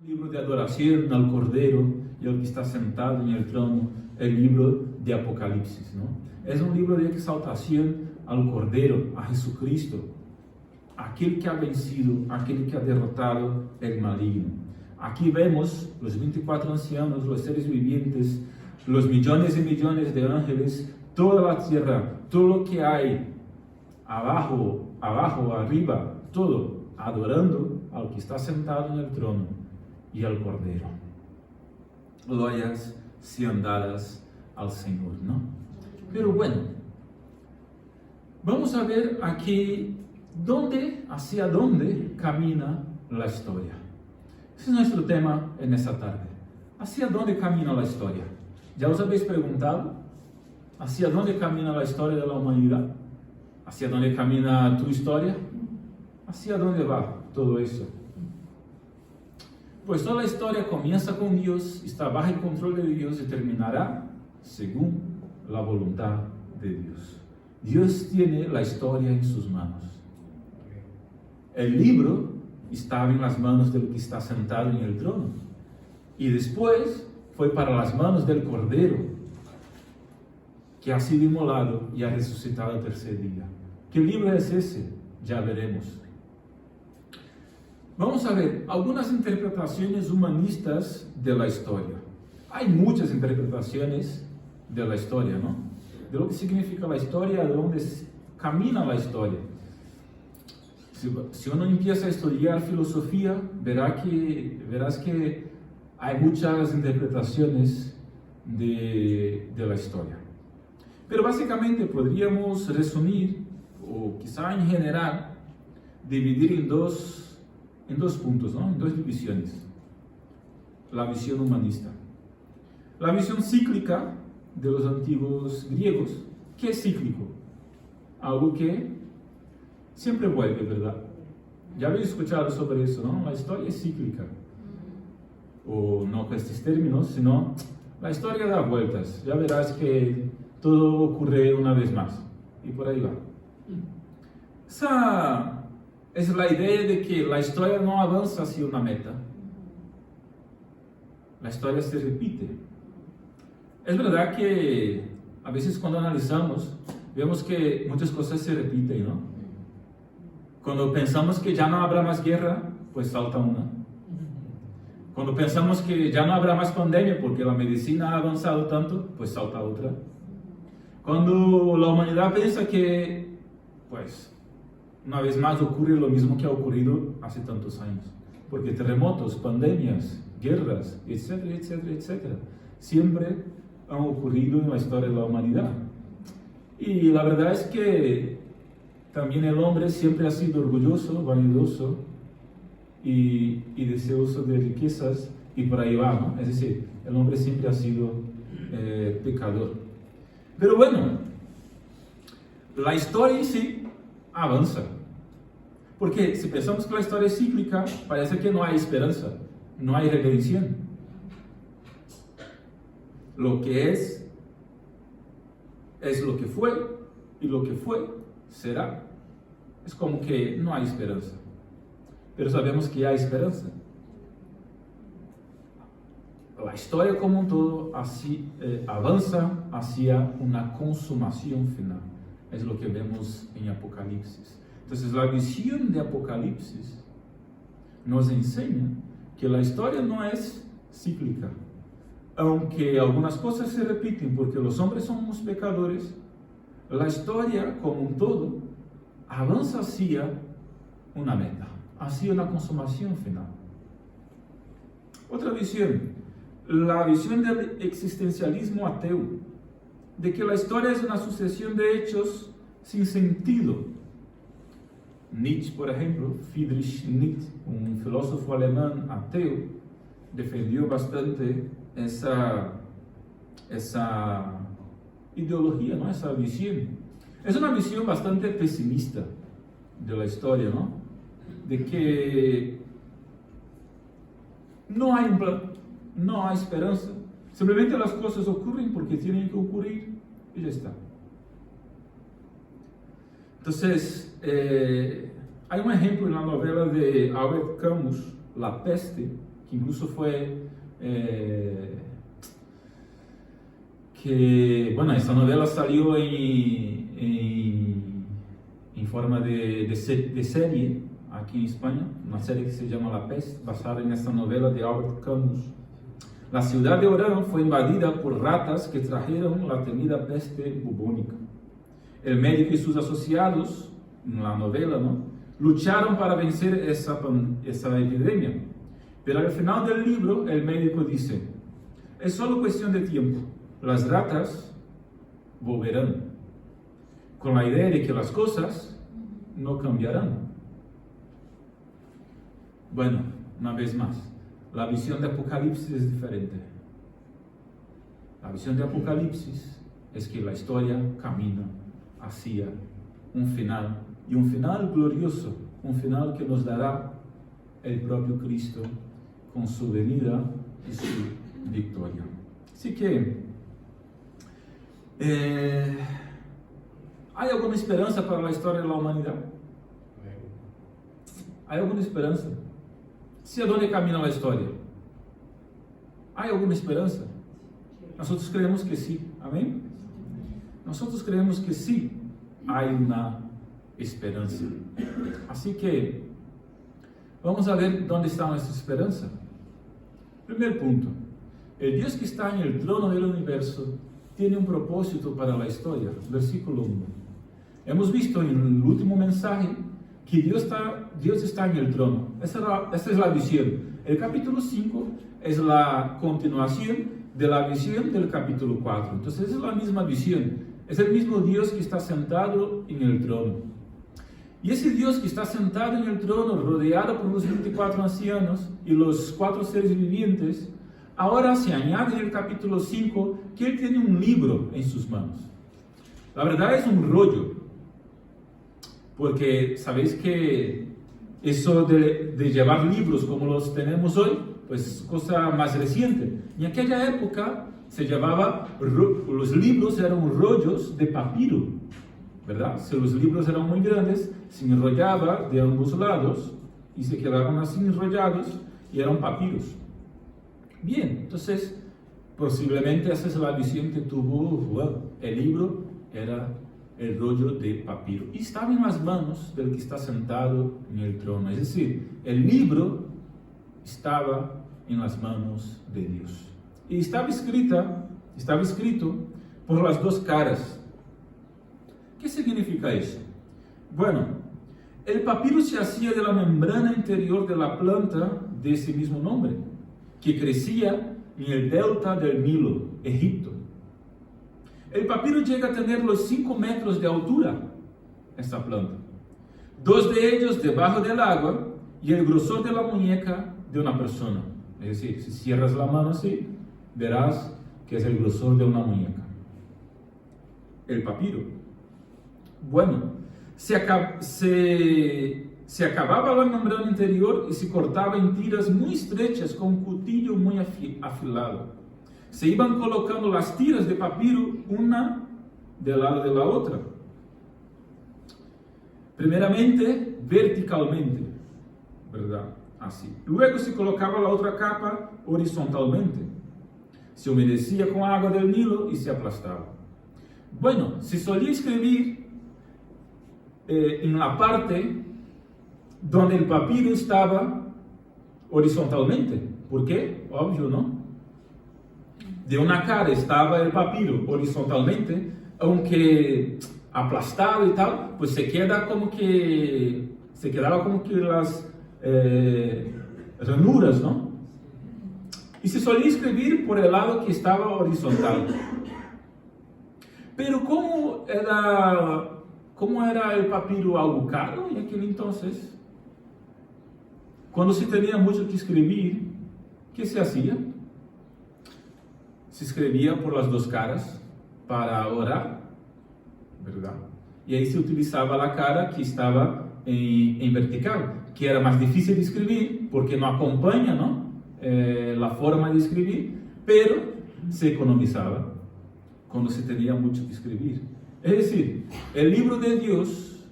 libro de adoración al Cordero y al que está sentado en el trono, el libro de Apocalipsis, ¿no? Es un libro de exaltación al Cordero, a Jesucristo, aquel que ha vencido, aquel que ha derrotado el maligno. Aquí vemos los 24 ancianos, los seres vivientes, los millones y millones de ángeles, toda la tierra, todo lo que hay abajo, arriba, todo adorando al que está sentado en el trono y al Cordero. Glorias sean dadas al Señor, ¿no? Pero bueno, vamos a ver aquí hacia dónde camina la historia. Ese es nuestro tema en esta tarde. ¿Hacia dónde camina la historia? ¿Ya os habéis preguntado? ¿Hacia dónde camina la historia de la humanidad? ¿Hacia dónde camina tu historia? ¿Hacia dónde va todo eso? Pues toda la historia comienza con Dios, está bajo el control de Dios y terminará según la voluntad de Dios. Dios tiene la historia en sus manos. El libro estaba en las manos del que está sentado en el trono y después fue para las manos del Cordero, que ha sido inmolado y ha resucitado el tercer día. ¿Qué libro es ese? Ya veremos. Vamos a ver algunas interpretaciones humanistas de la historia. Hay muchas interpretaciones de la historia, ¿no? De lo que significa la historia, de dónde camina la historia. Si uno empieza a estudiar filosofía, verás que hay muchas interpretaciones de la historia. Pero básicamente podríamos resumir, o quizá en general, dividir en dos puntos, ¿no? En dos divisiones. La visión humanista. La visión cíclica de los antiguos griegos. ¿Qué es cíclico? Algo que siempre vuelve, ¿verdad? Ya habéis escuchado sobre eso, ¿no? La historia es cíclica. O no con estos términos, sino la historia da vueltas. Ya verás que todo ocurre una vez más. Y por ahí va. Esa es la idea de que la historia no avanza hacia una meta. La historia se repite. Es verdad que a veces cuando analizamos, vemos que muchas cosas se repiten, ¿no? Cuando pensamos que ya no habrá más guerra, pues salta una. Cuando pensamos que ya no habrá más pandemia porque la medicina ha avanzado tanto, pues salta otra. Cuando la humanidad piensa que, pues, una vez más ocurre lo mismo que ha ocurrido hace tantos años. Porque terremotos, pandemias, guerras, etcétera, etcétera, etcétera, siempre han ocurrido en la historia de la humanidad. Y la verdad es que también el hombre siempre ha sido orgulloso, vanidoso y deseoso de riquezas, y por ahí va, ¿no? Es decir, el hombre siempre ha sido pecador. Pero bueno, la historia en sí avanza. Porque si pensamos que la historia es cíclica, parece que no hay esperanza, no hay redención. Lo que es lo que fue, y lo que fue será. Es como que no hay esperanza. Pero sabemos que hay esperanza. La historia como un todo así, avanza hacia una consumación final. Es lo que vemos en Apocalipsis. Entonces la visión de Apocalipsis nos enseña que la historia no es cíclica. Aunque algunas cosas se repiten porque los hombres somos pecadores, la historia como un todo avanza hacia una meta, hacia una consumación final. Otra visión, la visión del existencialismo ateo, de que la historia es una sucesión de hechos sin sentido. Nietzsche, por ejemplo, Friedrich Nietzsche, un filósofo alemán ateo, defendió bastante esa ideología, ¿no? Esa visión. Es una visión bastante pesimista de la historia, ¿no? De que no hay un plan, no hay esperanza. Simplemente las cosas ocurren porque tienen que ocurrir y ya está. Entonces, hay un ejemplo en la novela de Albert Camus, La Peste, que incluso fue... que, bueno, esta novela salió en forma de serie aquí en España, una serie que se llama La Peste, basada en esta novela de Albert Camus. La ciudad de Orán fue invadida por ratas que trajeron la temida peste bubónica. El médico y sus asociados, en la novela, ¿no?, lucharon para vencer esa epidemia. Pero al final del libro, el médico dice: es solo cuestión de tiempo, las ratas volverán, con la idea de que las cosas no cambiarán. Bueno, una vez más, la visión de Apocalipsis es diferente. La visión de Apocalipsis es que la historia camina hacia un final, y un final glorioso, un final que nos dará el propio Cristo con su venida y su victoria. Así que ¿hay alguna esperanza para la historia de la humanidad? ¿Hay alguna esperanza? ¿Hacia dónde camina la historia? ¿Hay alguna esperanza? Nosotros creemos que sí. Amén. Nosotros creemos que sí hay una esperanza. Así que vamos a ver dónde está nuestra esperanza. Primer punto: el Dios que está en el trono del universo tiene un propósito para la historia. Versículo 1. Hemos visto en el último mensaje que Dios está en el trono. Esa es la visión. El capítulo 5 es la continuación de la visión del capítulo 4. Entonces es la misma visión. Es el mismo Dios que está sentado en el trono. Y ese Dios que está sentado en el trono, rodeado por los 24 ancianos y los 4 seres vivientes, ahora se añade en el capítulo 5 que Él tiene un libro en sus manos. La verdad es un rollo, porque sabéis que eso de llevar libros como los tenemos hoy, pues es cosa más reciente. En aquella época se llevaba, los libros eran rollos de papiro, ¿verdad? Si los libros eran muy grandes, se enrollaba de ambos lados y se quedaban así enrollados y eran papiros. Bien, entonces posiblemente esa es la visión que tuvo Juan. El libro era el rollo de papiro y estaba en las manos del que está sentado en el trono. Es decir, el libro estaba en las manos de Dios y estaba escrito por las dos caras. ¿Qué significa eso? Bueno, el papiro se hacía de la membrana interior de la planta de ese mismo nombre, que crecía en el delta del Nilo, Egipto. El papiro llega a tener los 5 metros de altura, esta planta. 2 de ellos debajo del agua y el grosor de la muñeca de una persona. Es decir, si cierras la mano así, verás que es el grosor de una muñeca. El papiro. Bueno, se acababa la membrana interior y se cortaba en tiras muy estrechas con un cuchillo muy afilado. Se iban colocando las tiras de papiro una del lado de la otra. Primeramente, verticalmente, ¿verdad? Así. Luego se colocaba la otra capa horizontalmente. Se humedecía con agua del Nilo y se aplastaba. Bueno, se solía escribir en la parte donde el papiro estaba horizontalmente. ¿Por qué? Obvio, ¿no? De una cara estaba el papiro horizontalmente, aunque aplastado y tal, pues se quedaba como que las ranuras, ¿no? Y se solía escribir por el lado que estaba horizontal. Pero ¿cómo era el papiro algo caro en aquel entonces? Cuando se tenía mucho que escribir, ¿qué se hacía? Se escribía por las dos caras para orar, ¿verdad? Y ahí se utilizaba la cara que estaba en vertical, que era más difícil de escribir porque no acompaña, ¿no? La forma de escribir, pero se economizaba cuando se tenía mucho que escribir. Es decir, el libro de Dios,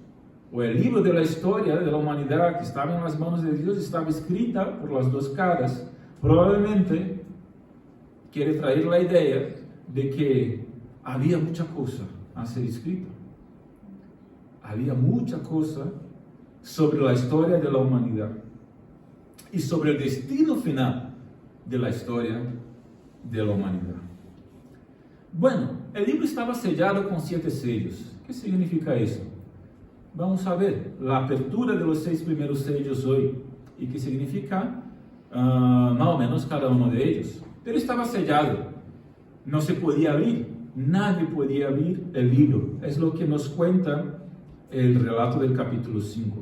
o el libro de la historia de la humanidad que estaba en las manos de Dios, estaba escrita por las dos caras, probablemente quiere traer la idea de que había mucha cosa a ser escrita. Había mucha cosa sobre la historia de la humanidad y sobre el destino final de la historia de la humanidad. Bueno, el libro estaba sellado con 7 sellos. ¿Qué significa eso? Vamos a ver la apertura de los 6 primeros sellos hoy y qué significa más o menos cada uno de ellos. Pero estaba sellado, no se podía abrir, nadie podía abrir el libro. Es lo que nos cuenta el relato del capítulo 5.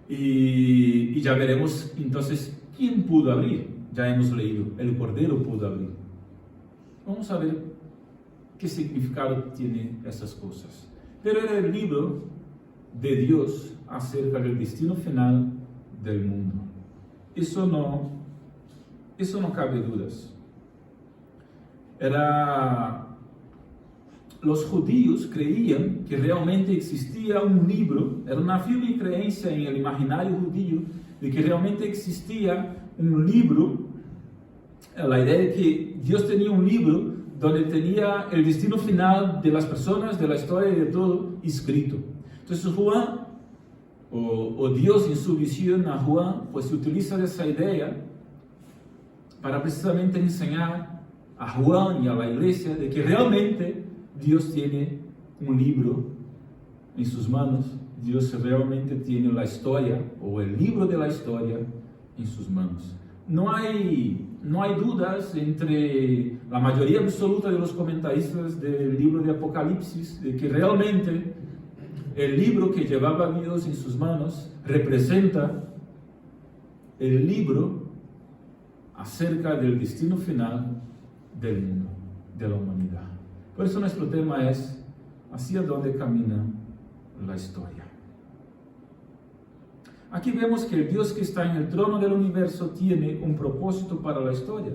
Y ya veremos entonces quién pudo abrir. Ya hemos leído, el Cordero pudo abrir. Vamos a ver qué significado tiene esas cosas. Pero era el libro de Dios acerca del destino final del mundo. Eso no cabe dudas. Los judíos creían que realmente existía un libro, era una firme creencia en el imaginario judío de que realmente existía un libro, la idea de que Dios tenía un libro donde tenía el destino final de las personas, de la historia y de todo escrito. Entonces Juan, o Dios en su visión a Juan, pues utiliza esa idea para precisamente enseñar a Juan y a la iglesia de que realmente Dios tiene un libro en sus manos, Dios realmente tiene la historia o el libro de la historia en sus manos. No hay dudas entre la mayoría absoluta de los comentaristas del libro de Apocalipsis de que realmente el libro que llevaba Dios en sus manos representa el libro acerca del destino final del mundo, de la humanidad. Por eso nuestro tema es hacia dónde camina la historia. Aquí vemos que el Dios que está en el trono del universo tiene un propósito para la historia.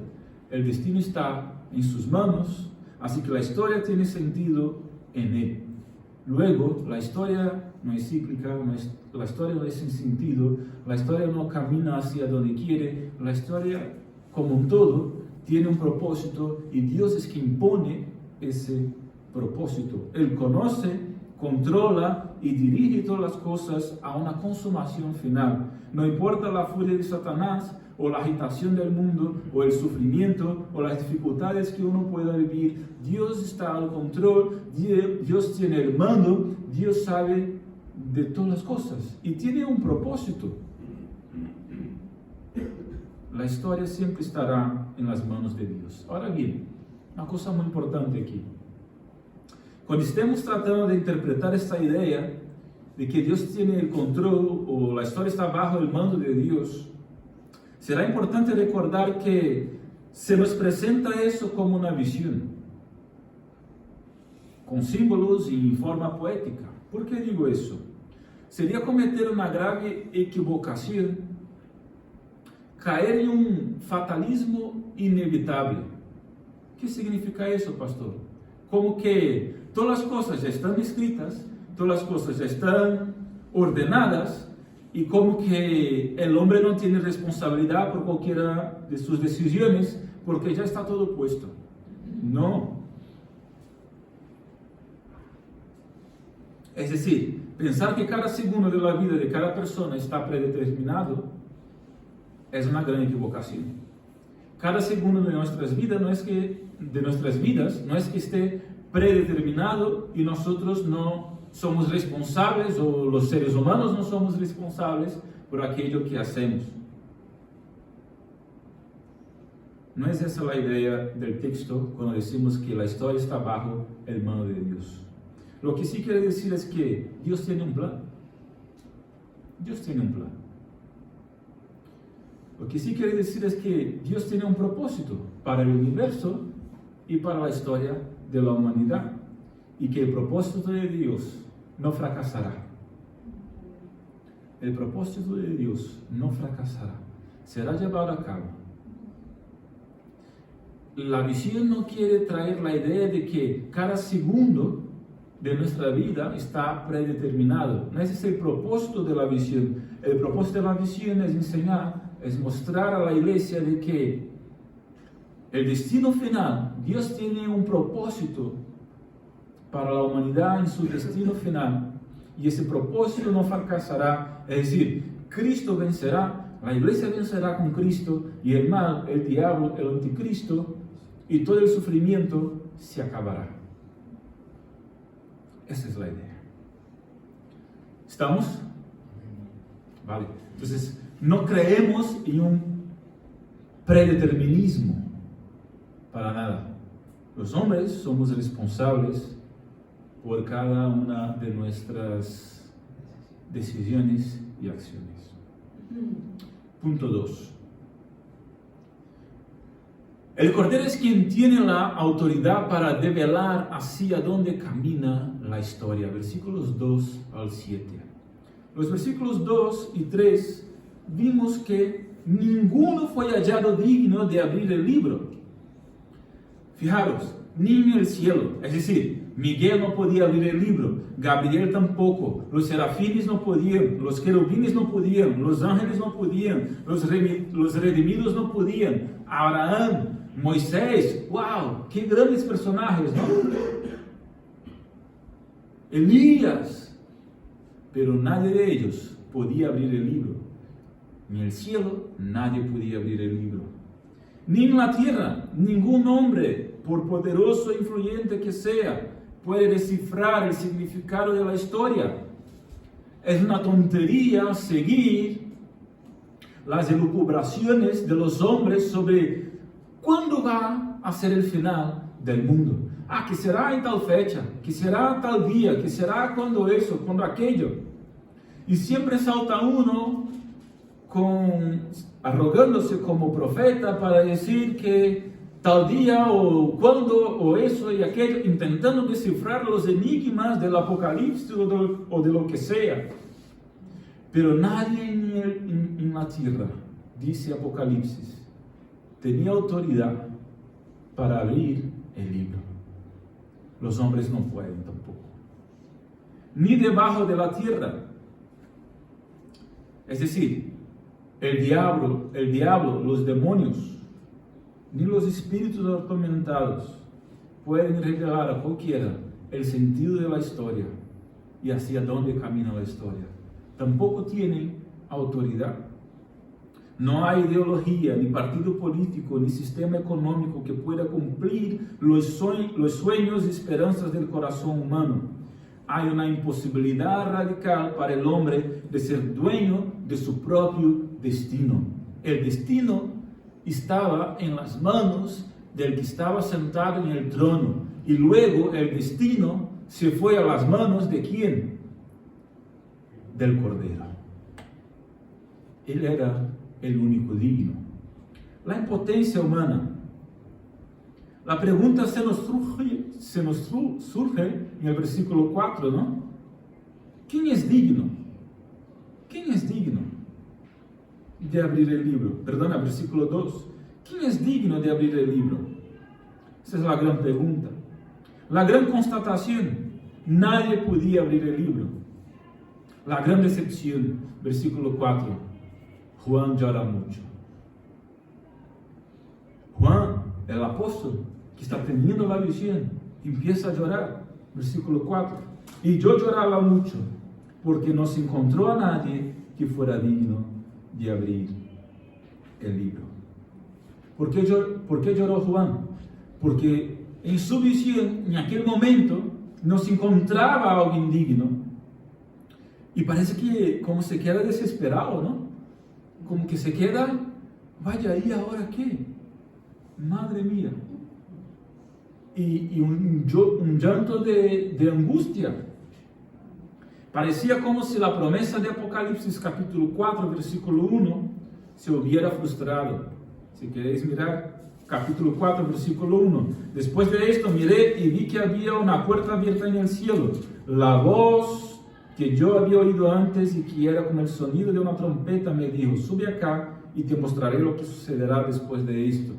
El destino está en sus manos, así que la historia tiene sentido en Él. Luego, la historia no es cíclica, la historia no es sin sentido, la historia no camina hacia donde quiere, la historia como un todo tiene un propósito y Dios es quien pone ese propósito. Él conoce, controla y dirige todas las cosas a una consumación final. No importa la furia de Satanás o la agitación del mundo o el sufrimiento o las dificultades que uno pueda vivir, Dios está al control, Dios tiene el mando, Dios sabe de todas las cosas y tiene un propósito. La historia siempre estará en las manos de Dios. Ahora bien, una cosa muy importante aquí. Cuando estemos tratando de interpretar esta idea de que Dios tiene el control o la historia está bajo el mando de Dios, será importante recordar que se nos presenta eso como una visión, con símbolos y forma poética. ¿Por qué digo eso? Sería cometer una grave equivocación caer en un fatalismo inevitable. ¿Qué significa eso, pastor? Como que todas las cosas ya están escritas, todas las cosas ya están ordenadas y como que el hombre no tiene responsabilidad por cualquiera de sus decisiones porque ya está todo puesto. No. Es decir, pensar que cada segundo de la vida de cada persona está predeterminado es una gran equivocación. Cada segundo de nuestras vidas no es que esté predeterminado y nosotros no somos responsables o los seres humanos no somos responsables por aquello que hacemos. No es esa la idea del texto cuando decimos que la historia está bajo el mando de Dios. Lo que sí quiere decir es que Dios tiene un plan. Dios tiene un plan. Lo que sí quiere decir es que Dios tiene un propósito para el universo y para la historia de la humanidad. Y que el propósito de Dios no fracasará. El propósito de Dios no fracasará. Será llevado a cabo. La visión no quiere traer la idea de que cada segundo de nuestra vida está predeterminado. No ese es el propósito de la visión. El propósito de la visión es enseñar es mostrar a la iglesia de que el destino final, Dios tiene un propósito para la humanidad en su destino final, y ese propósito no fracasará. Es decir, Cristo vencerá, la iglesia vencerá con Cristo, y el mal, el diablo, el anticristo y todo el sufrimiento se acabará. Esa es la idea. ¿Estamos? Vale. Entonces, no creemos en un predeterminismo para nada. Los hombres somos responsables por cada una de nuestras decisiones y acciones. Punto 2. El Cordero es quien tiene la autoridad para develar hacia dónde camina la historia. Versículos 2 al 7. Los versículos 2 y 3 vimos que ninguno fue hallado digno de abrir el libro. Fijaros, ni en el cielo, es decir, Miguel no podía abrir el libro, Gabriel tampoco, los serafines no podían, los querubines no podían, los ángeles no podían, los redimidos no podían, Abraham, Moisés, wow, qué grandes personajes, ¿no? Elías, pero nadie de ellos podía abrir el libro. Ni en el cielo, nadie podía abrir el libro. Ni en la tierra, ningún hombre, por poderoso e influyente que sea, puede descifrar el significado de la historia. Es una tontería seguir las elucubraciones de los hombres sobre cuándo va a ser el final del mundo. Que será en tal fecha, que será tal día, que será cuando eso, cuando aquello. Y siempre salta uno arrogándose como profeta para decir que tal día o cuando o eso y aquello, intentando descifrar los enigmas del Apocalipsis o de lo que sea. Pero nadie en la tierra, dice Apocalipsis, tenía autoridad para abrir el libro. Los hombres no pueden tampoco. Ni debajo de la tierra. Es decir, el diablo, los demonios, ni los espíritus atormentados pueden revelar a cualquiera el sentido de la historia y hacia dónde camina la historia. Tampoco tienen autoridad. No hay ideología, ni partido político, ni sistema económico que pueda cumplir los sueños y esperanzas del corazón humano. Hay una imposibilidad radical para el hombre de ser dueño de su propio destino. El destino estaba en las manos del que estaba sentado en el trono, y luego el destino se fue a las manos de ¿quién? Del Cordero. Él era el único digno. La impotencia humana. La pregunta se nos surge en el versículo 4, ¿no? ¿Quién es digno? ¿Quién es digno de abrir el libro? Perdona, versículo 2. ¿Quién es digno de abrir el libro? Esa es la gran pregunta. La gran constatación. Nadie podía abrir el libro. La gran decepción. Versículo 4. Juan llora mucho. Juan, el apóstol, que está teniendo la visión, empieza a llorar. Versículo 4. Y yo lloraba mucho, porque no se encontró a nadie que fuera digno de abrir el libro. ¿Por qué lloró Juan? Porque en su visión, en aquel momento, no se encontraba alguien digno. Y parece que como se queda desesperado, ¿no? Como que se queda, vaya, ¿y ahora qué? Madre mía. Y un llanto de angustia. Parecía como si la promesa de Apocalipsis capítulo 4, versículo 1, se hubiera frustrado. Si queréis mirar, capítulo 4, versículo 1. Después de esto miré y vi que había una puerta abierta en el cielo. La voz que yo había oído antes y que era como el sonido de una trompeta me dijo: sube acá y te mostraré lo que sucederá después de esto.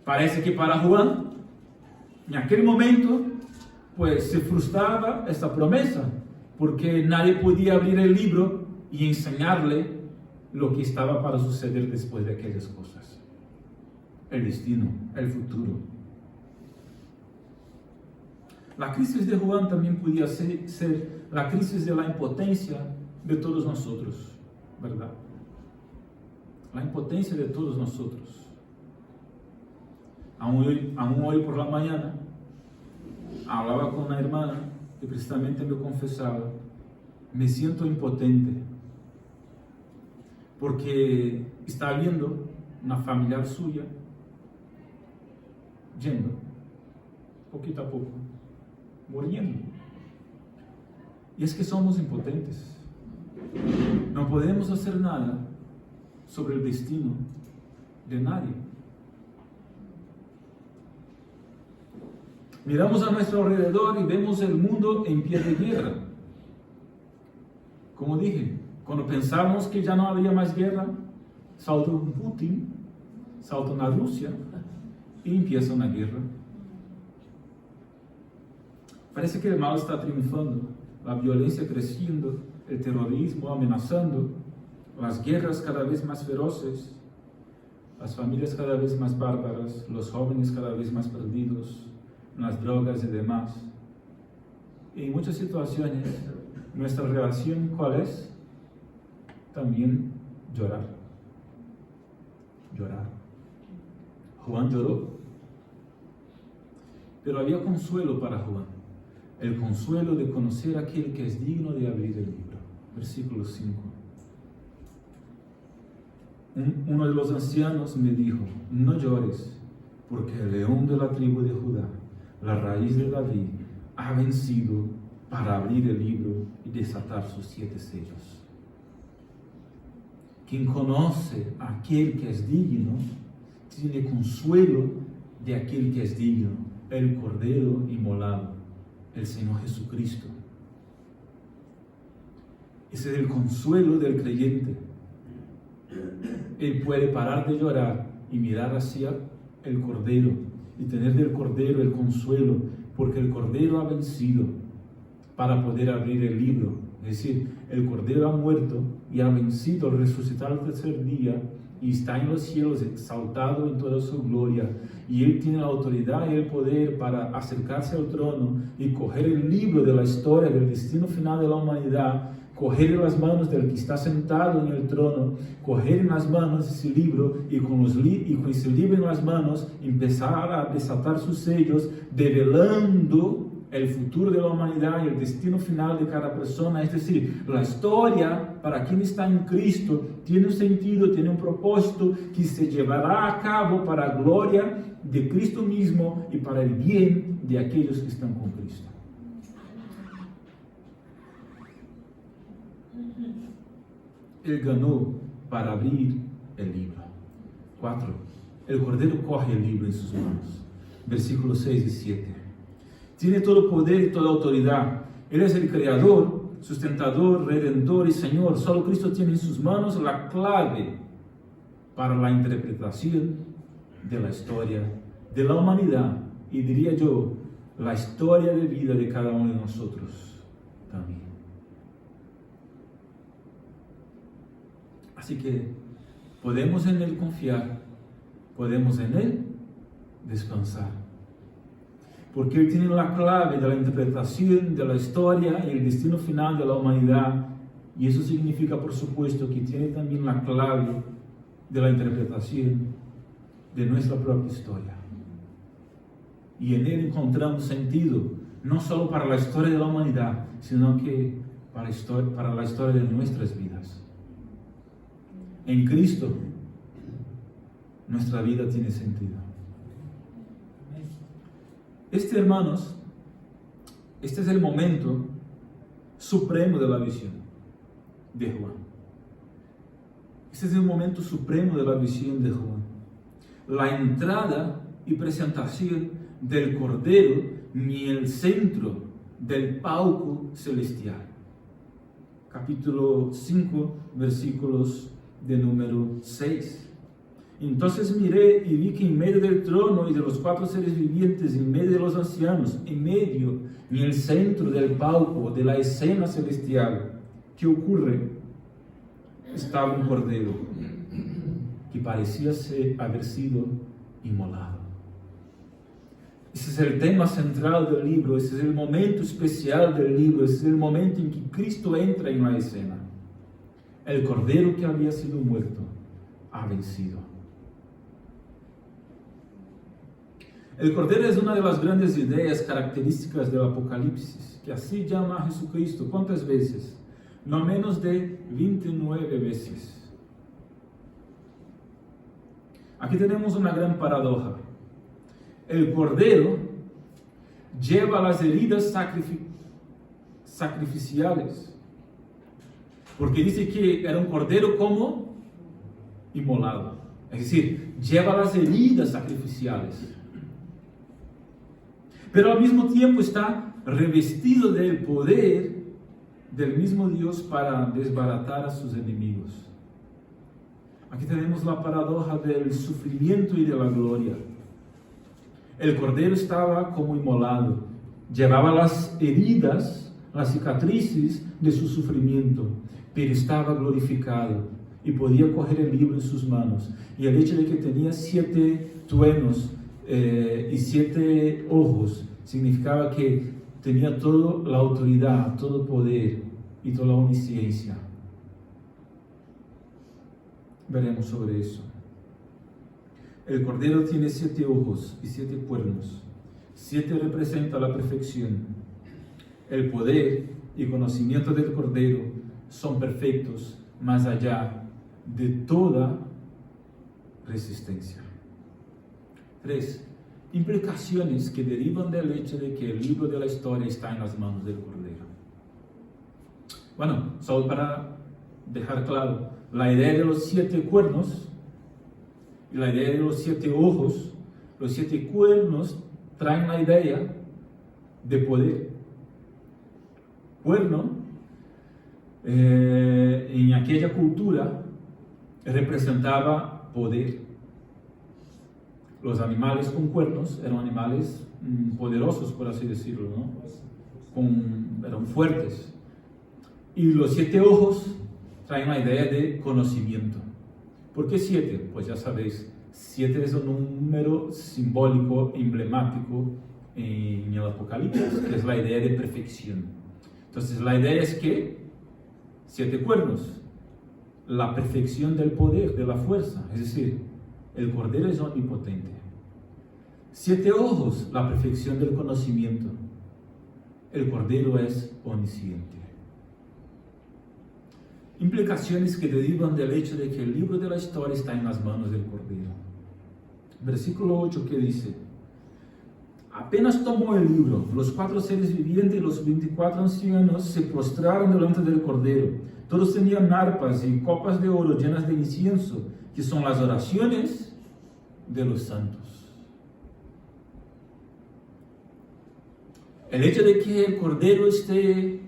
Parece que para Juan, en aquel momento, pues se frustraba esta promesa, porque nadie podía abrir el libro y enseñarle lo que estaba para suceder después de aquellas cosas. El destino, el futuro. La crisis de Juan también podía ser la crisis de la impotencia de todos nosotros, ¿verdad? La impotencia de todos nosotros. Aún hoy por la mañana, hablaba con una hermana que precisamente me confesaba, me siento impotente, porque está viendo una familiar suya yendo, poquito a poco, muriendo. Y es que somos impotentes. No podemos hacer nada sobre el destino de nadie. Miramos a nuestro alrededor y vemos el mundo en pie de guerra. Como dije, cuando pensamos que ya no había más guerra, salta un Putin, salta una Rusia y empieza una guerra. Parece que el mal está triunfando, la violencia creciendo, el terrorismo amenazando, las guerras cada vez más feroces, las familias cada vez más bárbaras, los jóvenes cada vez más perdidos, las drogas y demás. Y en muchas situaciones, nuestra reacción, ¿cuál es? También llorar. Llorar. Juan lloró. Pero había consuelo para Juan. El consuelo de conocer a aquel que es digno de abrir el libro. Versículo 5. Uno de los ancianos me dijo, no llores, porque el león de la tribu de Judá, la raíz de David, ha vencido para abrir el libro y desatar sus 7 sellos. Quien conoce a aquel que es digno, tiene consuelo de aquel que es digno, el Cordero inmolado, el Señor Jesucristo. Ese es el consuelo del creyente. Él puede parar de llorar y mirar hacia el Cordero y tener del Cordero el consuelo, porque el Cordero ha vencido para poder abrir el libro. Es decir, el Cordero ha muerto y ha vencido al resucitar al tercer día y está en los cielos exaltado en toda su gloria, y Él tiene la autoridad y el poder para acercarse al trono y coger el libro de la historia, del destino final de la humanidad, coger en las manos del que está sentado en el trono, coger en las manos ese libro y con ese libro en las manos empezar a desatar sus sellos, develando el futuro de la humanidad y el destino final de cada persona. Es decir, la historia para quien está en Cristo tiene un sentido, tiene un propósito que se llevará a cabo para la gloria de Cristo mismo y para el bien de aquellos que están con Cristo. Él ganó para abrir el libro. 4. El Cordero coge el libro en sus manos. Versículos 6 y 7. Tiene todo poder y toda autoridad. Él es el creador, sustentador, redentor y Señor. Solo Cristo tiene en sus manos la clave para la interpretación de la historia de la humanidad, y diría yo, la historia de vida de cada uno de nosotros también. Así que podemos en Él confiar, podemos en Él descansar, porque Él tiene la clave de la interpretación de la historia y el destino final de la humanidad, y eso significa, por supuesto, que tiene también la clave de la interpretación de nuestra propia historia. Y en Él encontramos sentido, no solo para la historia de la humanidad, sino que para la historia de nuestras vidas. En Cristo, nuestra vida tiene sentido. Hermanos, este es el momento supremo de la visión de Juan. Este es el momento supremo de la visión de Juan. La entrada y presentación del Cordero en el centro del palco celestial. Capítulo 5, versículos de número 6. Entonces miré y vi que en medio del trono y de los 4 seres vivientes, en medio de los ancianos, en el centro del palco, de la escena celestial, ¿qué ocurre? estaba un cordero que parecía haber sido inmolado. Ese es el tema central del libro, ese es el momento especial del libro, ese es el momento en que Cristo entra en la escena. El cordero que había sido muerto ha vencido. El cordero es una de las grandes ideas características del Apocalipsis, que así llama a Jesucristo. ¿Cuántas veces? No menos de 29 veces. Aquí tenemos una gran paradoja. El cordero lleva las heridas sacrificiales, porque dice que era un cordero como inmolado, es decir, lleva las heridas sacrificiales, pero al mismo tiempo está revestido del poder del mismo Dios para desbaratar a sus enemigos. Aquí tenemos la paradoja del sufrimiento y de la gloria. El cordero estaba como inmolado, llevaba las heridas, las cicatrices de su sufrimiento, pero estaba glorificado y podía coger el libro en sus manos. Y el hecho de que tenía 7 truenos y 7 ojos significaba que tenía toda la autoridad, todo poder y toda la omnisciencia. Veremos sobre eso. El cordero tiene 7 ojos y 7 cuernos. 7 representa la perfección. El poder y conocimiento del cordero son perfectos más allá de toda resistencia. 3. Implicaciones que derivan del hecho de que el libro de la historia está en las manos del cordero. Bueno, solo para dejar claro, la idea de los 7 cuernos y la idea de los 7 ojos, los 7 cuernos traen la idea de poder. Cuerno, en aquella cultura, representaba poder. Los animales con cuernos eran animales poderosos, por así decirlo, ¿no? Eran fuertes. Y los 7 ojos traen la idea de conocimiento. ¿Por qué 7? Pues ya sabéis, 7 es un número simbólico, emblemático en el Apocalipsis, que es la idea de perfección. Entonces la idea es que 7 cuernos, la perfección del poder, de la fuerza, es decir, el cordero es omnipotente. 7 ojos, la perfección del conocimiento, el cordero es omnisciente. Implicaciones que derivan del hecho de que el libro de la historia está en las manos del cordero. Versículo 8 que dice: apenas tomó el libro, los 4 seres vivientes y los 24 ancianos se postraron delante del cordero. Todos tenían arpas y copas de oro llenas de incienso, que son las oraciones de los santos. El hecho de que el cordero esté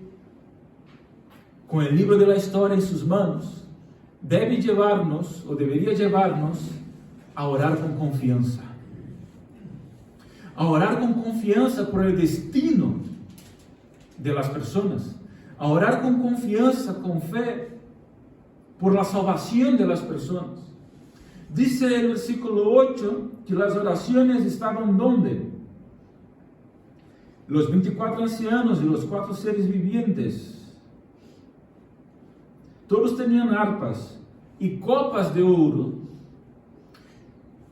con el libro de la historia en sus manos, debe llevarnos, o debería llevarnos, a orar con confianza. A orar con confianza por el destino de las personas. A orar con confianza, con fe, por la salvación de las personas. Dice el versículo 8 que las oraciones estaban ¿dónde? Los 24 ancianos y los 4 seres vivientes. Todos tenían arpas y copas de oro.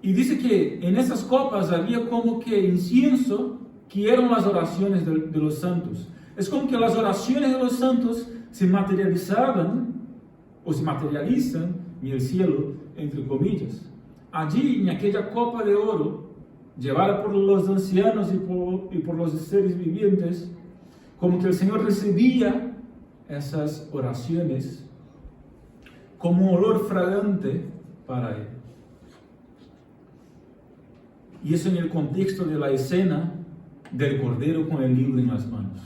Y dice que en esas copas había como que incienso, que eran las oraciones de los santos. Es como que las oraciones de los santos se materializaban, o se materializan en el cielo, entre comillas. Allí, en aquella copa de oro, llevada por los ancianos y por los seres vivientes, como que el Señor recibía esas oraciones como un olor fragante para Él. Y eso en el contexto de la escena del cordero con el libro en las manos.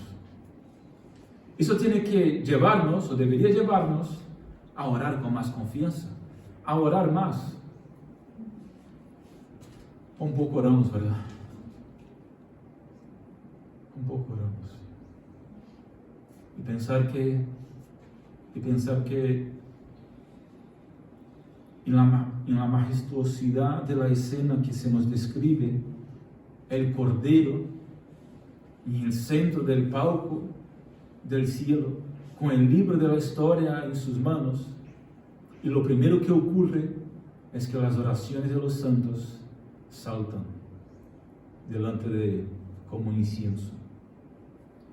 Eso tiene que llevarnos, o debería llevarnos, a orar con más confianza, a orar más. Un poco oramos, ¿verdad? Un poco oramos. Y pensar que en la majestuosidad de la escena que se nos describe, el Cordero en el centro del palco del cielo, con el libro de la historia en sus manos, y lo primero que ocurre es que las oraciones de los santos saltan delante de él como un incienso.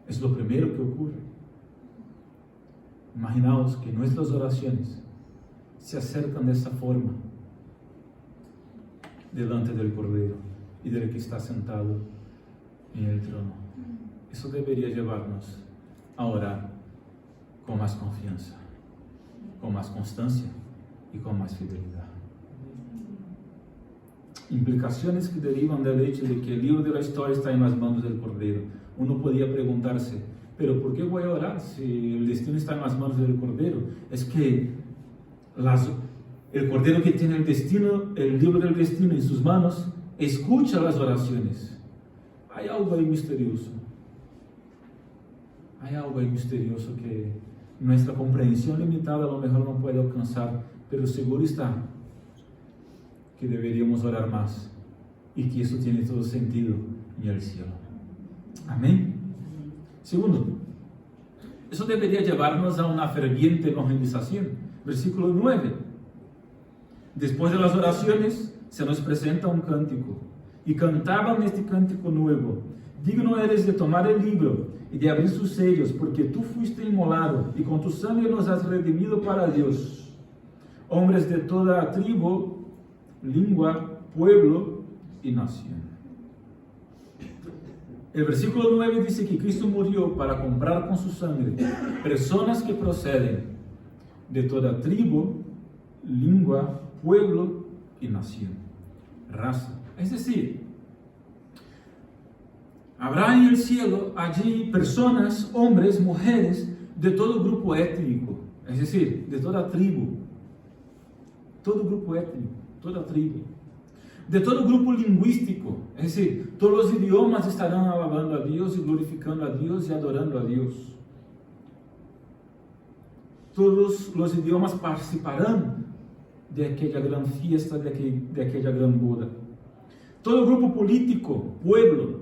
Es lo primero que ocurre. Imaginaos que nuestras oraciones se acercan de esa forma delante del Cordero y del que está sentado en el trono. Eso debería llevarnos a orar con más confianza, con más constancia y con más fidelidad. Implicaciones que derivan del hecho de que el libro de la historia está en las manos del Cordero. Uno podría preguntarse, pero ¿por qué voy a orar si el destino está en las manos del Cordero? Es que el Cordero que tiene el destino, el libro del destino en sus manos, escucha las oraciones. Hay algo ahí misterioso. Hay algo ahí misterioso que nuestra comprensión limitada a lo mejor no puede alcanzar, pero seguro está que deberíamos orar más y que eso tiene todo sentido en el cielo. Amén. Segundo, eso debería llevarnos a una ferviente evangelización. Versículo 9. Después de las oraciones se nos presenta un cántico. Y cantaban este cántico nuevo: digno eres de tomar el libro y de abrir sus sellos, porque tú fuiste inmolado y con tu sangre nos has redimido para Dios, hombres de toda tribu, lengua, pueblo y nación. El versículo 9 dice que Cristo murió para comprar con su sangre personas que proceden de toda tribu, lengua, pueblo y nación, raza. Es decir, habrá en el cielo allí personas, hombres, mujeres, de todo grupo étnico, es decir, de toda tribu, todo grupo étnico, toda tribu, de todo grupo lingüístico, es decir, todos los idiomas estarán alabando a Dios y glorificando a Dios y adorando a Dios. Todos los idiomas participarán de aquella gran fiesta, de aquella gran boda. Todo grupo político, pueblo,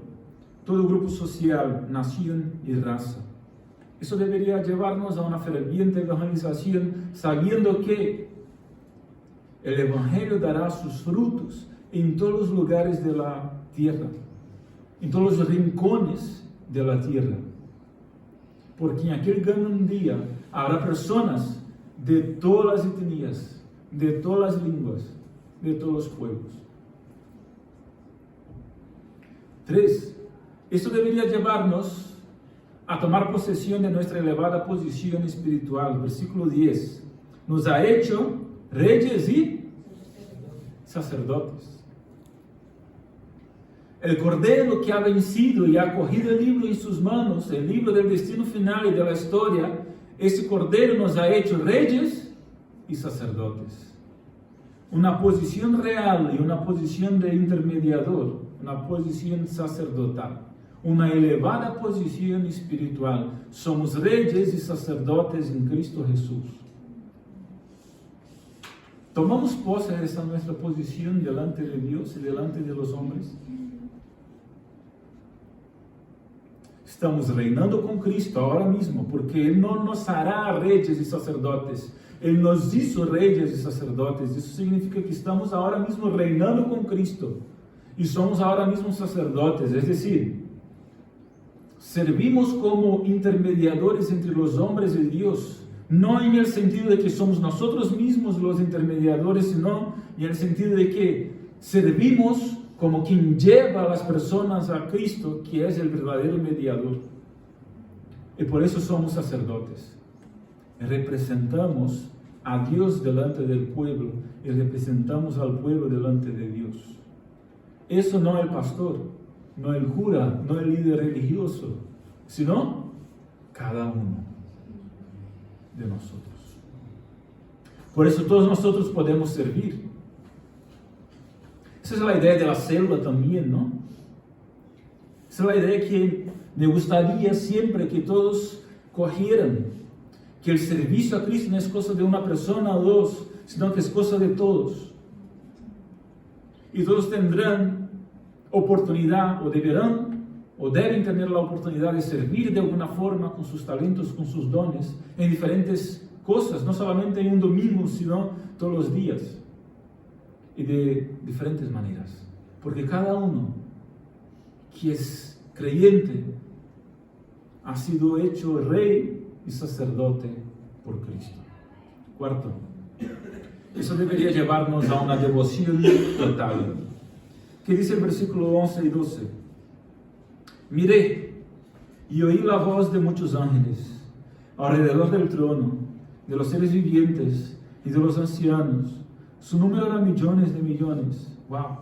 todo grupo social, nación y raza. Eso debería llevarnos a una ferviente evangelización, sabiendo que el Evangelio dará sus frutos en todos los lugares de la tierra, en todos los rincones de la tierra. Porque en aquel gran día habrá personas de todas las etnias, de todas las lenguas, de todos los pueblos. 3. Esto debería llevarnos a tomar posesión de nuestra elevada posición espiritual. Versículo 10. Nos ha hecho reyes y sacerdotes. El Cordero que ha vencido y ha cogido el libro en sus manos, el libro del destino final y de la historia, ese Cordero nos ha hecho reyes y sacerdotes. Una posición real y una posición de intermediador, una posición sacerdotal, una elevada posición espiritual. Somos reyes y sacerdotes en Cristo Jesús. ¿Tomamos posse de esa nuestra posición delante de Dios y delante de los hombres? Estamos reinando con Cristo ahora mismo, porque Él no nos hará reyes y sacerdotes. Él nos hizo reyes y sacerdotes. Eso significa que estamos ahora mismo reinando con Cristo y somos ahora mismo sacerdotes, es decir, servimos como intermediadores entre los hombres y Dios, no en el sentido de que somos nosotros mismos los intermediadores, sino en el sentido de que servimos como quien lleva a las personas a Cristo, que es el verdadero mediador. Y por eso somos sacerdotes. Representamos a Dios delante del pueblo y representamos al pueblo delante de Dios. Eso no el pastor, no el cura, no el líder religioso, sino cada uno de nosotros. Por eso todos nosotros podemos servir. Esa es la idea de la célula también, ¿no? Esa es la idea que me gustaría siempre que todos cogieran. que el servicio a Cristo no es cosa de una persona o dos, sino que es cosa de todos. Y todos tendrán oportunidad, o deberán, o deben tener la oportunidad de servir de alguna forma con sus talentos, con sus dones, en diferentes cosas, no solamente en un domingo, sino todos los días, y de diferentes maneras. Porque cada uno que es creyente ha sido hecho rey y sacerdote por Cristo. Cuarto, eso debería llevarnos a una devoción total. ¿Qué dice el versículo 11 y 12? Miré y oí la voz de muchos ángeles alrededor del trono, de los seres vivientes y de los ancianos. Su número era millones de millones. ¡Wow!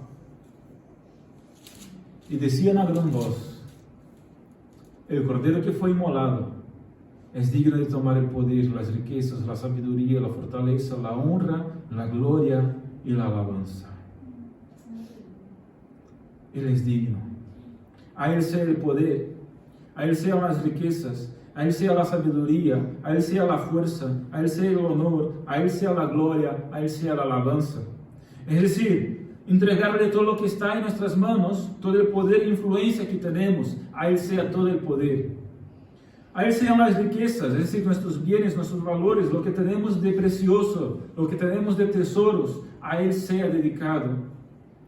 Y decían a gran voz: el Cordero que fue inmolado es digno de tomar el poder, las riquezas, la sabiduría, la fortaleza, la honra, la gloria y la alabanza. Él es digno. A Él sea el poder, a Él sean las riquezas, a Él sea la sabiduría, a Él sea la fuerza, a Él sea el honor, a Él sea la gloria, a Él sea la alabanza. Es decir, entregarle todo lo que está en nuestras manos, todo el poder e influencia que tenemos, a Él sea todo el poder. A Él sean las riquezas, es decir, nuestros bienes, nuestros valores, lo que tenemos de precioso, lo que tenemos de tesoros, a Él sea dedicado,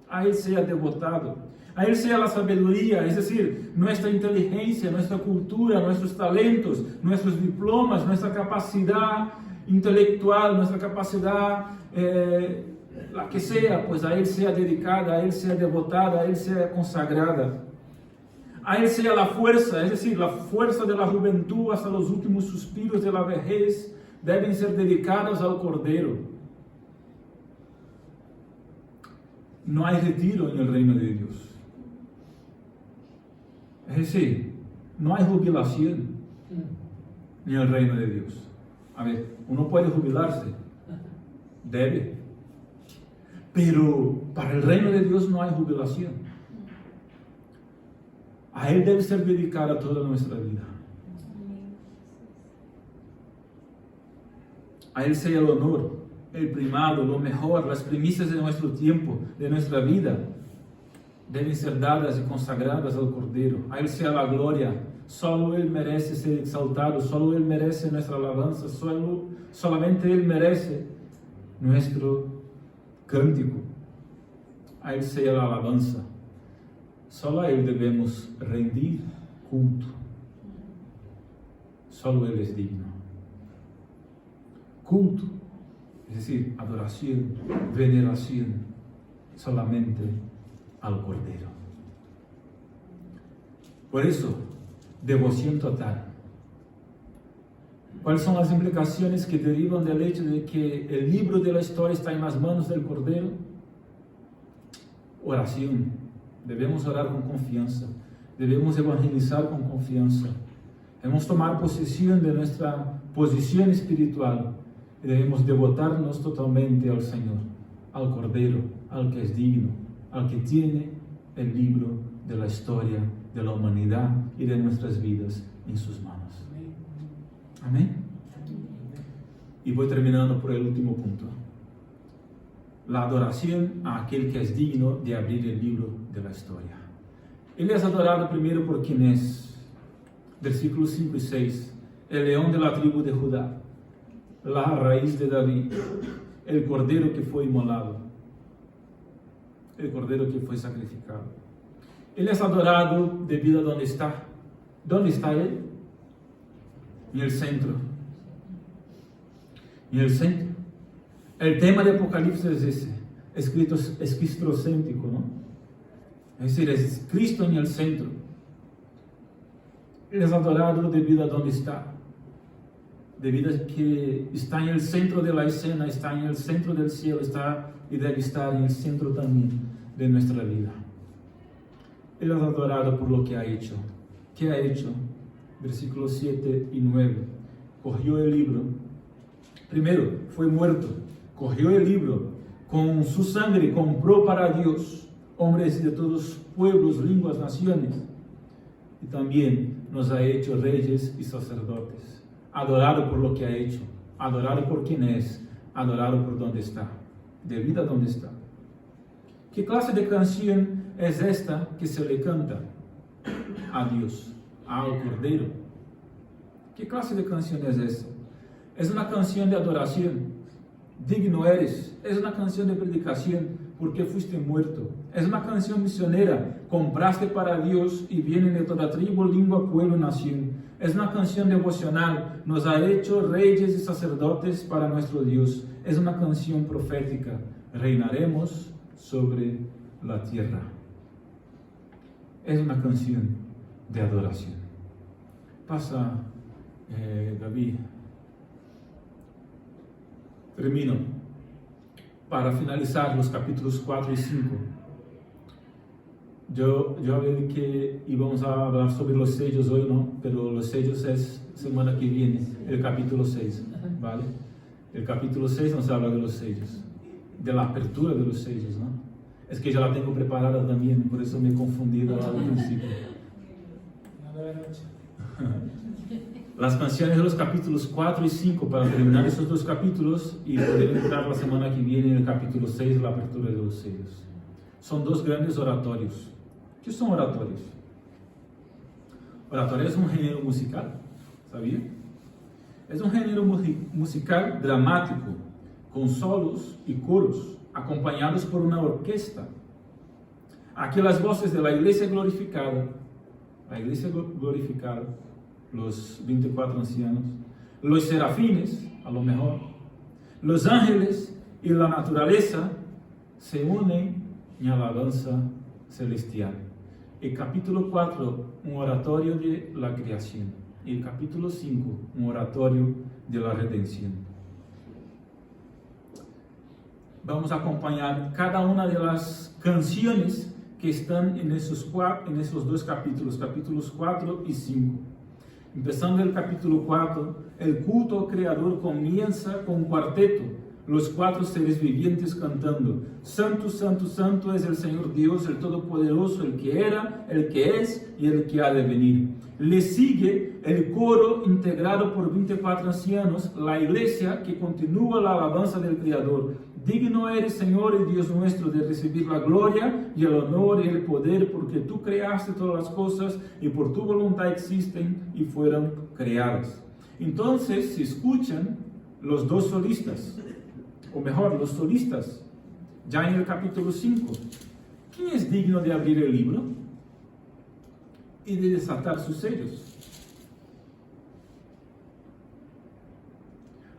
a Él sea devotado. A Él sea la sabiduría, es decir, nuestra inteligencia, nuestra cultura, nuestros talentos, nuestros diplomas, nuestra capacidad intelectual, nuestra capacidad, la que sea, pues a Él sea dedicada, a Él sea devotada, a Él sea consagrada. A Él sea la fuerza, es decir, la fuerza de la juventud hasta los últimos suspiros de la vejez, deben ser dedicadas al Cordero. No hay retiro en el reino de Dios. Es decir, no hay jubilación en el reino de Dios. A ver, uno puede jubilarse, debe, pero para el reino de Dios no hay jubilación. A Él debe ser dedicada toda nuestra vida. A Él sea el honor, el primado, lo mejor, las primicias de nuestro tiempo, de nuestra vida, deben ser dadas y consagradas al Cordero. A Él sea la gloria. Solo Él merece ser exaltado, solo Él merece nuestra alabanza, solamente Él merece nuestro cántico. A Él sea la alabanza. Solo a Él debemos rendir culto. Solo Él es digno. Culto, es decir, adoración, veneración, solamente al Cordero. Por eso, devoción total. ¿Cuáles son las implicaciones que derivan del hecho de que el libro de la historia está en las manos del Cordero? Oración. Debemos orar con confianza. Debemos evangelizar con confianza. Debemos tomar posesión de nuestra posición espiritual y debemos devotarnos totalmente al Señor, al Cordero, al que es digno, al que tiene el libro de la historia de la humanidad y de nuestras vidas en sus manos. Amén. Y voy terminando por el último punto. La adoración a aquel que es digno de abrir el libro de la historia. Él es adorado primero por quien es. Versículos 5 y 6. El león de la tribu de Judá, la raíz de David, el cordero que fue inmolado, el cordero que fue sacrificado. Él es adorado debido a dónde está. ¿Dónde está Él? En el centro. En el centro. El tema de Apocalipsis es ese. Es cristocéntrico, ¿no? Es decir, es Cristo en el centro. Él es adorado debido a dónde está. Debido a que está en el centro de la escena, está en el centro del cielo, está y debe estar en el centro también de nuestra vida. Él es adorado por lo que ha hecho. ¿Qué ha hecho? Versículos 7 y 9. Cogió el libro. Primero, fue muerto. Cogió el libro. Con su sangre compró para Dios hombres de todos pueblos, lenguas, naciones. Y también nos ha hecho reyes y sacerdotes. adorarlo por lo que ha hecho, adorarlo por quien es, adorarlo por donde está, de vida donde está. ¿Qué clase de canción es esta que se le canta a Dios, al Cordero? ¿Qué clase de canción es esta? Es una canción de adoración. Digno eres. Es una canción de predicación porque fuiste muerto. Es una canción misionera. Compraste para Dios y vienen de toda tribu, lengua, pueblo, nación. Es una canción devocional. Nos ha hecho reyes y sacerdotes para nuestro Dios. Es una canción profética. Reinaremos sobre la tierra. Es una canción de adoración. Pasa, David. Termino. Para finalizar los capítulos 4 y 5. Yo hablé que íbamos a hablar sobre los sellos hoy, ¿no? Pero los sellos es semana que viene, el capítulo 6, ¿vale? El capítulo 6 nos habla de los sellos, de la apertura de los sellos, ¿no? Es que ya la tengo preparada también, por eso me he confundido al principio. Las canciones de los capítulos 4 y 5 para terminar esos dos capítulos y poder entrar la semana que viene en el capítulo 6, la apertura de los sellos. Son dos grandes oratorios. ¿Qué son oratorios? Oratorio es un género musical, ¿sabía? Es un género musical dramático, con solos y coros, acompañados por una orquesta. Aquí las voces de la iglesia glorificada, los 24 ancianos, los serafines, a lo mejor, los ángeles y la naturaleza se unen en alabanza celestial. El capítulo 4, un oratorio de la creación. Y el capítulo 5, un oratorio de la redención. Vamos a acompañar cada una de las canciones que están en esos dos capítulos, capítulos 4 y 5. Empezando el capítulo 4, el culto al Creador comienza con un cuarteto, los 4 seres vivientes cantando: Santo, Santo, Santo es el Señor Dios, el Todopoderoso, el que era, el que es y el que ha de venir. Le sigue el coro integrado por 24 ancianos, la iglesia que continúa la alabanza del Creador. Digno eres, Señor y Dios nuestro, de recibir la gloria y el honor y el poder, porque tú creaste todas las cosas y por tu voluntad existen y fueron creadas. Entonces se escuchan los dos solistas, o mejor, los solistas, ya en el capítulo 5. ¿Quién es digno de abrir el libro y de desatar sus sellos?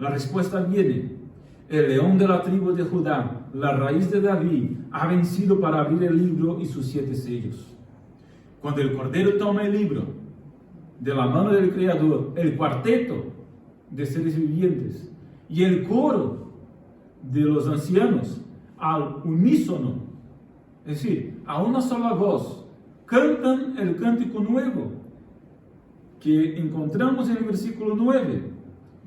La respuesta viene: el león de la tribu de Judá, la raíz de David, ha vencido para abrir el libro y sus 7 sellos. Cuando el Cordero toma el libro de la mano del Creador, el cuarteto de seres vivientes y el coro de los ancianos, al unísono, es decir, a una sola voz, cantan el cántico nuevo que encontramos en el versículo 9.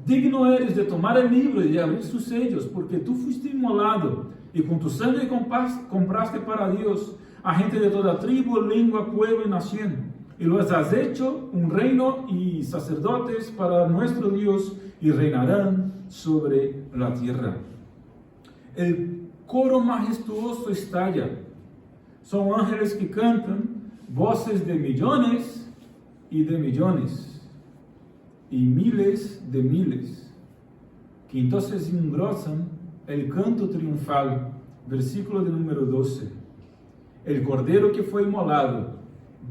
Digno eres de tomar el libro y de abrir sus sellos, porque tú fuiste inmolado y con tu sangre compraste para Dios a gente de toda tribu, lengua, pueblo y nación. Y los has hecho un reino y sacerdotes para nuestro Dios, y reinarán sobre la tierra. El coro majestuoso estalla. Son ángeles que cantan, voces de millones y de millones, y miles de miles, que entonces engrosan el canto triunfal. Versículo de número 12. El Cordero que fue inmolado,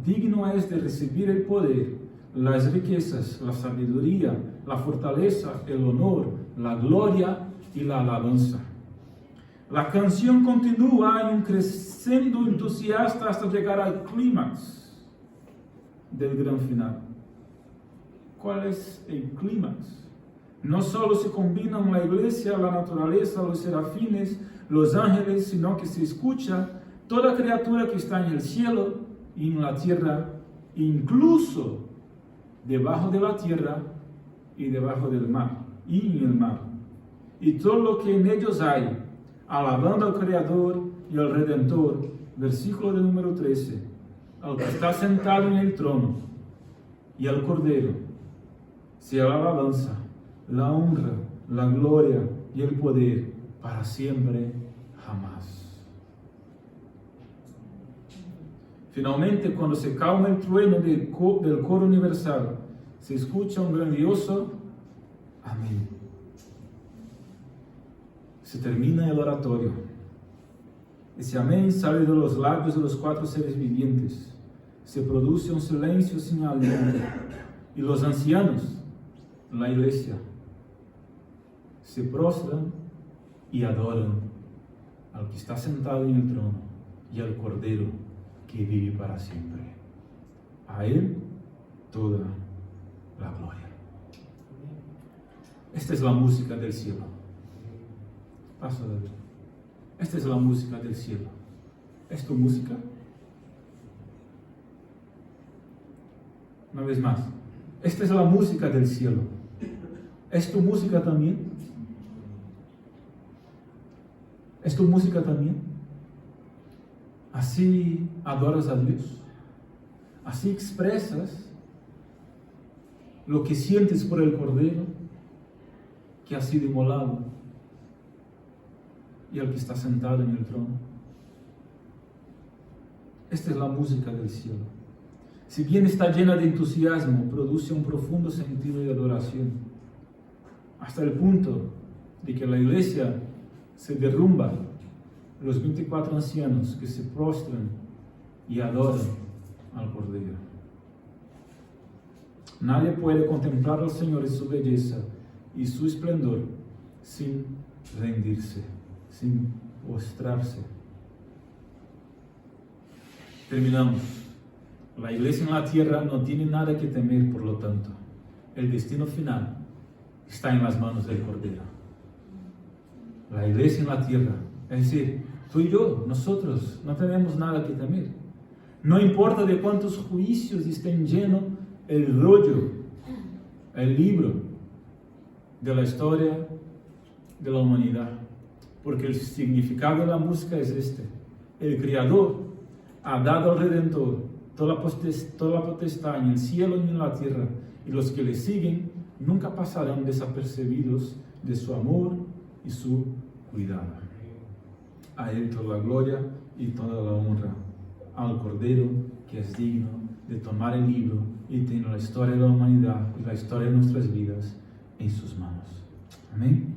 digno es de recibir el poder, las riquezas, la sabiduría, la fortaleza, el honor, la gloria y la alabanza. La canción continúa en un crescendo entusiasta hasta llegar al clímax del gran final. ¿Cuál es el clímax? No solo se combinan la iglesia, la naturaleza, los serafines, los ángeles, sino que se escucha toda criatura que está en el cielo y en la tierra, incluso debajo de la tierra y debajo del mar, y en el mar. Y todo lo que en ellos hay, alabando al Creador y al Redentor. Versículo de número 13. Al que está sentado en el trono y al Cordero. sea la alabanza, la honra, la gloria y el poder para siempre, jamás. Finalmente, cuando se calma el trueno del coro universal, se escucha un grandioso amén. Se termina el oratorio. Ese amén sale de los labios de los 4 seres vivientes. Se produce un silencio sin aliento. Y los ancianos, la iglesia, se prostran y adoran al que está sentado en el trono y al Cordero que vive para siempre. A Él toda la gloria. Esta es la música del cielo. Paso de esto. Esta es la música del cielo. ¿Es tu música? Una vez más. Esta es la música del cielo. ¿Es tu música también? ¿Es tu música también? Así adoras a Dios. Así expresas lo que sientes por el Cordero que ha sido inmolado y al que está sentado en el trono. Esta es la música del cielo. Si bien está llena de entusiasmo, produce un profundo sentido de adoración, hasta el punto de que la iglesia se derrumba, los 24 ancianos que se prostran y adoran al Cordero. Nadie puede contemplar al Señor y su belleza y su esplendor sin rendirse, sin postrarse. Terminamos. La iglesia en la tierra no tiene nada que temer, por lo tanto. El destino final está en las manos del Cordero. La iglesia en la tierra, es decir, tú y yo, nosotros, no tenemos nada que temer. No importa de cuántos juicios estén llenos el rollo, el libro de la historia de la humanidad. Porque el significado de la música es este. El Creador ha dado al Redentor toda la potestad en el cielo y en la tierra, y los que le siguen nunca pasarán desapercibidos de su amor y su cuidado. A Él toda la gloria y toda la honra, al Cordero que es digno de tomar el libro y tener la historia de la humanidad y la historia de nuestras vidas en sus manos. Amén.